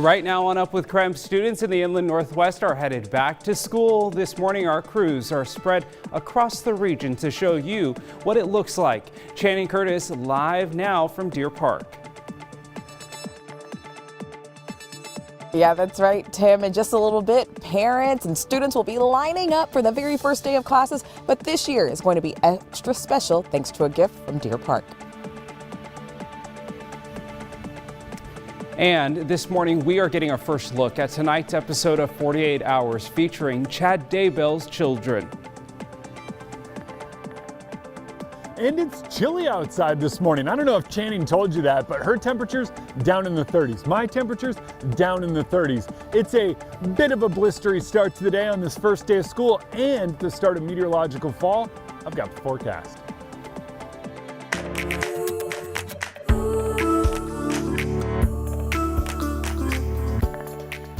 Right now on Up with KREM, students in the Inland Northwest are headed back to school. This morning, our crews are spread across the region to show you what it looks like. Channing Curtis live now from Deer Park. Yeah, that's right, Tim. In just a little bit, parents and students will be lining up for the very first day of classes, but this year is going to be extra special thanks to a gift from Deer Park. And this morning, we are getting our first look at tonight's episode of 48 Hours featuring Chad Daybell's children. And it's chilly outside this morning. I don't know if Channing told you that, but her temperature's down in the 30s. My temperature's down in the 30s. It's a bit of a blistery start to the day on this first day of school and the start of meteorological fall. I've got the forecast.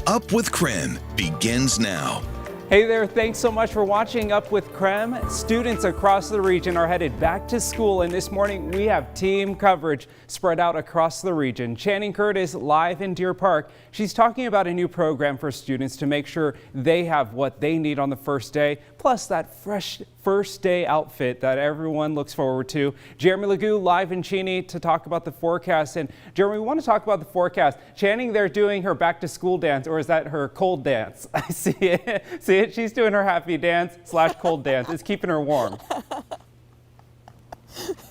Up with KREM begins now. Hey there, thanks so much for watching Up with KREM. Students across the region are headed back to school, and this morning we have team coverage spread out across the region. Channing Curtis live in Deer Park. She's talking about a new program for students to make sure they have what they need on the first day, plus that fresh first day outfit that everyone looks forward to. Jeremy Legoo live in Cheney to talk about the forecast. And Jeremy, we want to talk about the forecast. Channing, they're doing her back to school dance, or is that her cold dance? I see it. See it? She's doing her happy dance / cold dance. It's keeping her warm.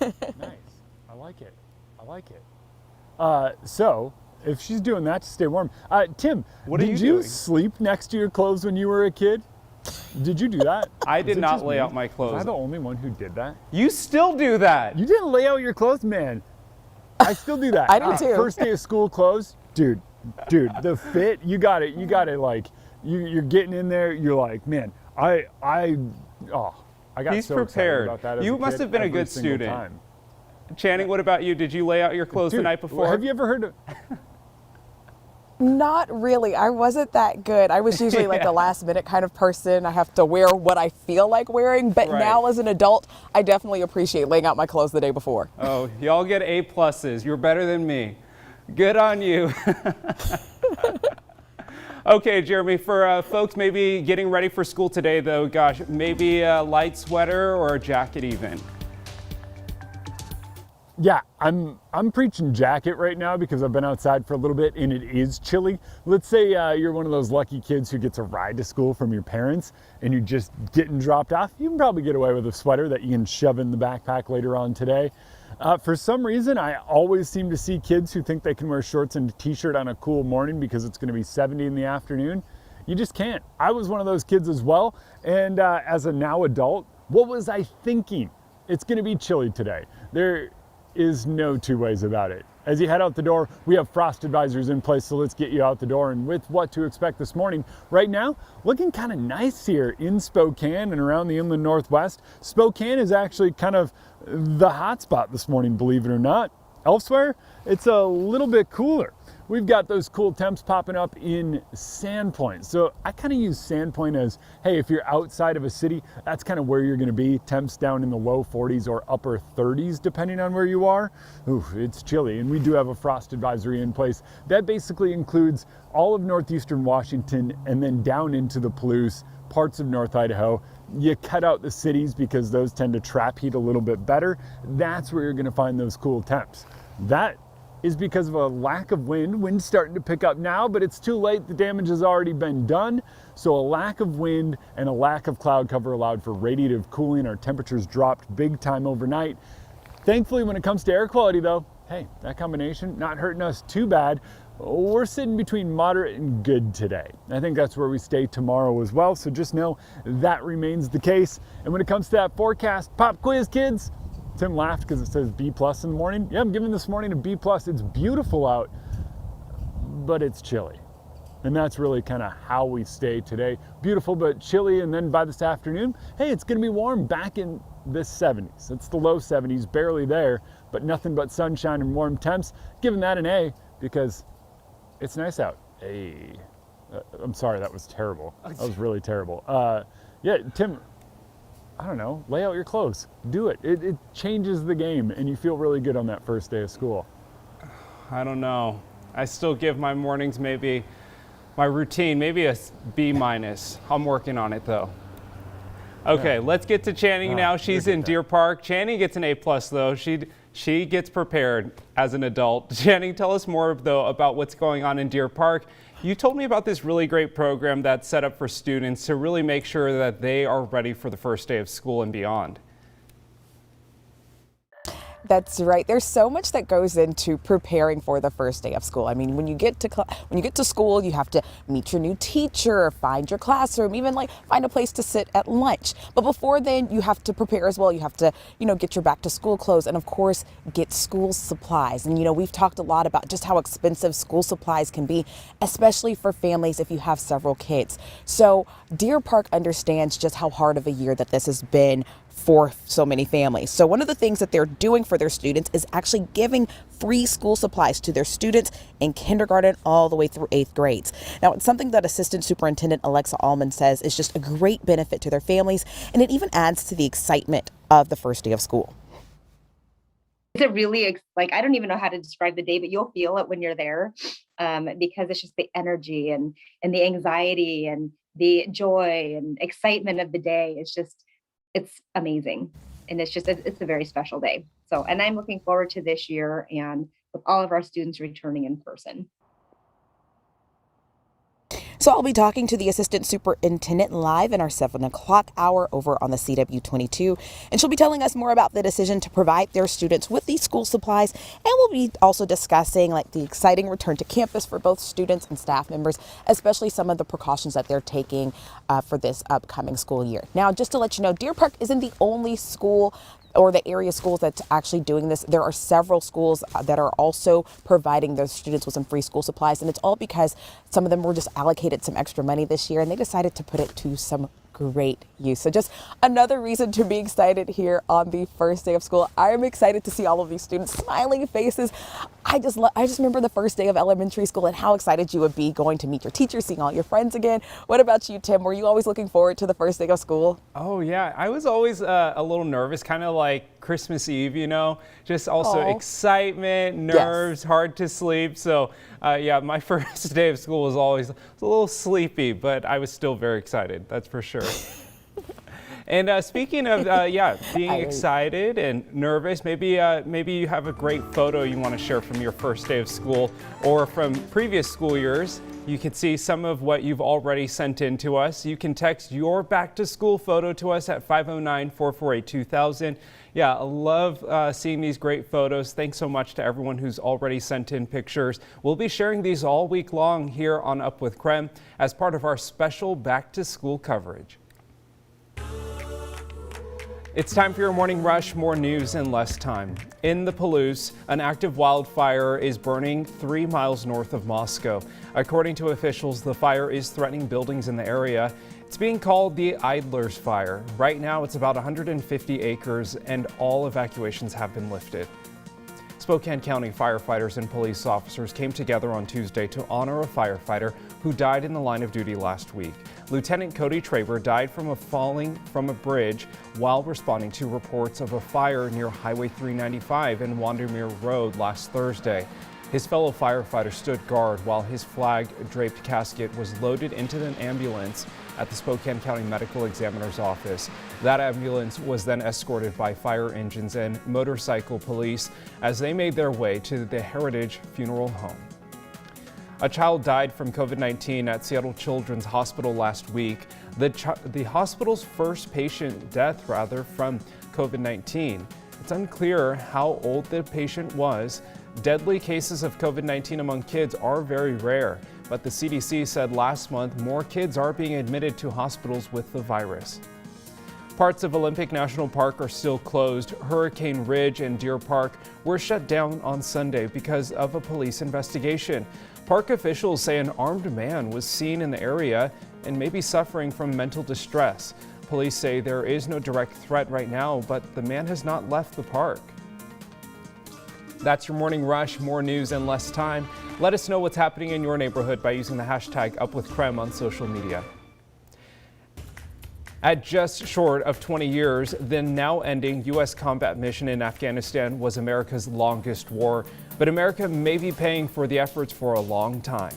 Nice. I like it. I like it. So if she's doing that to stay warm, Tim, what are did you you sleep next to your clothes when you were a kid? Did you do that? I did not lay out my clothes. Was I the only one who did that? You still do that. You didn't lay out your clothes, man. I still do that. I do too. First day of school clothes, dude, the fit, you got it. You got it. Like you're getting in there. You're like, man, I got He's so prepared. excited about that. As You a must kid have been a every good single student. time. Channing, what about you? Did you lay out your clothes the Dude, night before? Have you ever heard of? Not really. I wasn't that good. I was usually like the last minute kind of person. I have to wear what I feel like wearing. But Right. now as an adult, I definitely appreciate laying out my clothes the day before. Oh, y'all get A+. You're better than me. Good on you. Okay, Jeremy, for folks maybe getting ready for school today, though, gosh, maybe a light sweater or a jacket even. Yeah, I'm preaching jacket right now because I've been outside for a little bit and it is chilly. Let's say you're one of those lucky kids who gets a ride to school from your parents and you're just getting dropped off. You can probably get away with a sweater that you can shove in the backpack later on today. For some reason, I always seem to see kids who think they can wear shorts and a t-shirt on a cool morning because it's going to be 70 in the afternoon. You just can't. I was one of those kids as well. And as a now adult, what was I thinking? It's going to be chilly today. There is no two ways about it. As you head out the door, we have frost advisories in place, so let's get you out the door. And with what to expect this morning, right now, looking kind of nice here in Spokane and around the Inland Northwest. Spokane is actually kind of the hot spot this morning, believe it or not. Elsewhere, it's a little bit cooler. We've got those cool temps popping up in Sandpoint. So I kind of use Sandpoint as, hey, if you're outside of a city, that's kind of where you're gonna be. Temps down in the low 40s or upper 30s, depending on where you are. Ooh, it's chilly, and we do have a frost advisory in place. That basically includes all of northeastern Washington and then down into the Palouse, parts of North Idaho. You cut out the cities because those tend to trap heat a little bit better. That's where you're gonna find those cool temps. That is because of a lack of wind. Wind's starting to pick up now, but it's too late. The damage has already been done. So a lack of wind and a lack of cloud cover allowed for radiative cooling. Our temperatures dropped big time overnight. Thankfully, when it comes to air quality though, hey, that combination not hurting us too bad. We're sitting between moderate and good today. I think that's where we stay tomorrow as well. So just know that remains the case. And when it comes to that forecast, pop quiz, kids. Tim laughed because it says B+ in the morning. Yeah, I'm giving this morning a B+. It's beautiful out, but it's chilly. And that's really kind of how we stay today. Beautiful, but chilly. And then by this afternoon, hey, it's going to be warm back in the 70s. It's the low 70s, barely there, but nothing but sunshine and warm temps. Giving that an A because it's nice out. Hey, I'm sorry, that was terrible. That was really terrible. Yeah, Tim, I don't know, lay out your clothes. Do it. It changes the game and you feel really good on that first day of school. I don't know. I still give my mornings maybe, my routine, maybe a B minus. I'm working on it though. Okay, let's get to Channing now. She's in Deer Park. Channing gets an A+ though. She gets prepared as an adult. Channing, tell us more though about what's going on in Deer Park. You told me about this really great program that's set up for students to really make sure that they are ready for the first day of school and beyond. That's right. There's so much that goes into preparing for the first day of school. I mean, when you get to school, you have to meet your new teacher, find your classroom, even like find a place to sit at lunch. But before then, you have to prepare as well. You have to, get your back to school clothes and of course, get school supplies. And we've talked a lot about just how expensive school supplies can be, especially for families if you have several kids. So Deer Park understands just how hard of a year that this has been for so many families. So one of the things that they're doing for their students is actually giving free school supplies to their students in kindergarten all the way through 8th grades. Now, it's something that Assistant Superintendent Alexa Allman says is just a great benefit to their families, and it even adds to the excitement of the first day of school. It's a really, I don't even know how to describe the day, but you'll feel it when you're there, because it's just the energy and the anxiety and the joy and excitement of the day. It's amazing. And it's a very special day. So, and I'm looking forward to this year and with all of our students returning in person. So I'll be talking to the Assistant Superintendent live in our 7 o'clock hour over on the CW22. And she'll be telling us more about the decision to provide their students with these school supplies. And we'll be also discussing the exciting return to campus for both students and staff members, especially some of the precautions that they're taking for this upcoming school year. Now, just to let you know, Deer Park isn't the only school or the area schools that's actually doing this. There are several schools that are also providing those students with some free school supplies, and it's all because some of them were just allocated some extra money this year and they decided to put it to some great use. So just another reason to be excited here on the first day of school. I'm excited to see all of these students' smiling faces. I just remember the first day of elementary school and how excited you would be going to meet your teacher, seeing all your friends again. What about you, Tim? Were you always looking forward to the first day of school? Oh yeah, I was always a little nervous, kind of like Christmas Eve, just also excitement, nerves, hard to sleep. So yeah, my first day of school was always a little sleepy, but I was still very excited, that's for sure. And speaking of, being excited and nervous, maybe you have a great photo you want to share from your first day of school or from previous school years. You can see some of what you've already sent in to us. You can text your back to school photo to us at 509-448-2000. Yeah, I love seeing these great photos. Thanks so much to everyone who's already sent in pictures. We'll be sharing these all week long here on Up with KREM as part of our special back to school coverage. It's time for your morning rush. More news in less time. In the Palouse, an active wildfire is burning 3 miles north of Moscow. According to officials, the fire is threatening buildings in the area. It's being called the Idler's Fire. Right now, it's about 150 acres and all evacuations have been lifted. Spokane County firefighters and police officers came together on Tuesday to honor a firefighter who died in the line of duty last week. Lieutenant Cody Traber died from falling from a bridge while responding to reports of a fire near Highway 395 and Wandermere Road last Thursday. His fellow firefighter stood guard while his flag-draped casket was loaded into an ambulance at the Spokane County Medical Examiner's office. That ambulance was then escorted by fire engines and motorcycle police as they made their way to the Heritage Funeral Home. A child died from COVID-19 at Seattle Children's Hospital last week. The hospital's first patient death, from COVID-19. It's unclear how old the patient was. Deadly cases of COVID-19 among kids are very rare, but the CDC said last month more kids are being admitted to hospitals with the virus. Parts of Olympic National Park are still closed. Hurricane Ridge and Deer Park were shut down on Sunday because of a police investigation. Park officials say an armed man was seen in the area and may be suffering from mental distress. Police say there is no direct threat right now, but the man has not left the park. That's your morning rush. More news in less time. Let us know what's happening in your neighborhood by using the hashtag UpWithKREM on social media. At just short of 20 years, the now ending U.S. combat mission in Afghanistan was America's longest war, but America may be paying for the efforts for a long time.